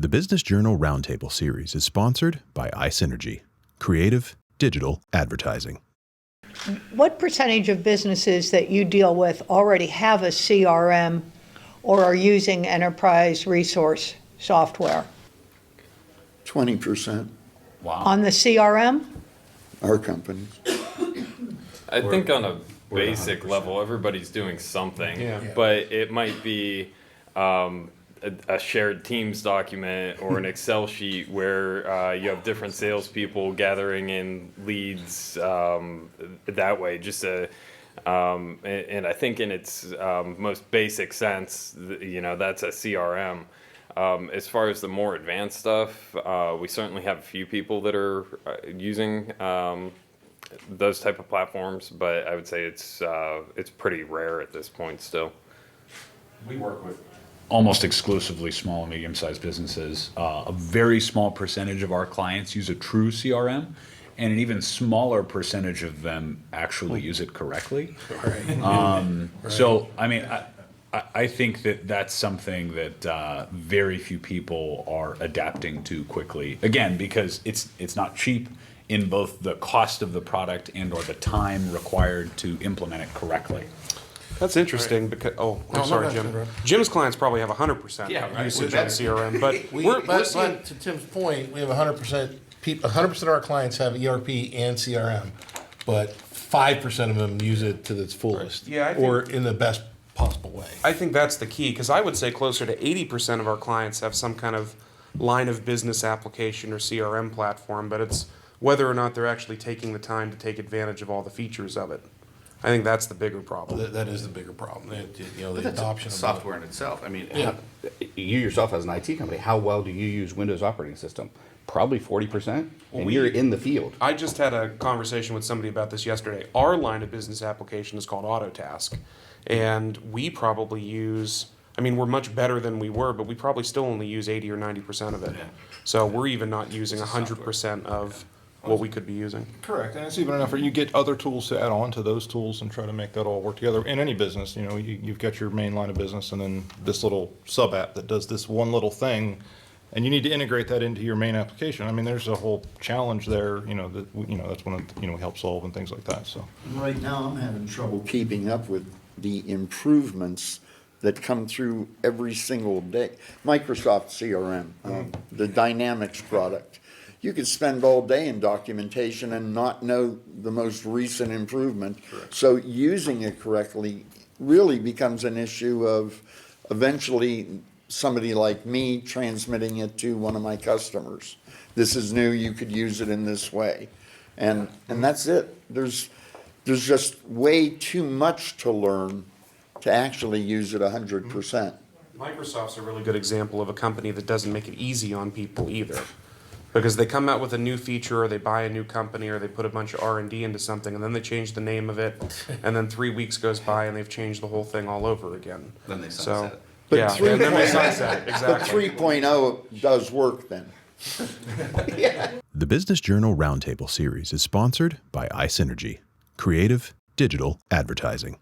The Business Journal Roundtable Series is sponsored by iSynergy, creative digital advertising. What percentage of businesses that you deal with already have a CRM or are using enterprise resource software? 20%, Wow. On the CRM? our companies. I think on a basic level, everybody's doing something, but it might be a shared Teams document or an Excel sheet where you have different salespeople gathering in leads that way. And I think in its most basic sense, that's a CRM. As far as the more advanced stuff, we certainly have a few people that are using those type of platforms, but I would say it's pretty rare at this point still. We work with almost exclusively small and medium-sized businesses. A very small percentage of our clients use a true CRM, and an even smaller percentage of them actually use it correctly. Right. So, I mean, I think that's something that very few people are adapting to quickly. Again, because it's not cheap in both the cost of the product and or the time required to implement it correctly. That's interesting because, I'm sorry, Jim. Jim's clients probably have 100% usage on CRM, but we're seeing, to Tim's point, we have 100%, 100% of our clients have ERP and CRM, but 5% of them use it to its fullest, or in the best possible way. I think that's the key, because I would say closer to 80% of our clients have some kind of line of business application or CRM platform, but it's whether or not they're actually taking the time to take advantage of all the features of it. I think that's the bigger problem. That is the bigger problem. The That's adoption of software in itself. I mean, Yeah. you yourself as an IT company, how well do you use Windows operating system? Probably 40%, and you're in the field. I just had a conversation with somebody about this yesterday. Our line of business application is called Autotask, and we probably use, we're much better than we were, but we probably still only use 80 or 90% of it. Yeah. So we're even not using 100% of what we could be using. Correct, and it's even enough for you get other tools to add on to those tools and try to make that all work together. In any business, you've got your main line of business and then this little sub app that does this one little thing, and you need to integrate that into your main application. There's a whole challenge there, that's one of we help solve and things like that. So Right now, I'm having trouble keeping up with the improvements that come through every single day. Microsoft CRM, the Dynamics product. You could spend all day in documentation and not know the most recent improvement. Correct. So using it correctly really becomes an issue of eventually somebody like me transmitting it to one of my customers. This is new, you could use it in this way. And that's it. There's just way too much to learn to actually use it 100%. Microsoft's a really good example of a company that doesn't make it easy on people either. Because they come out with a new feature, or they buy a new company, or they put a bunch of R&D into something, and then they change the name of it, and then 3 weeks goes by, and they've changed the whole thing all over again. Then they sunset it. But And then they sunset, exactly. But 3.0 does work then. The Business Journal Roundtable Series is sponsored by iSynergy, creative digital advertising.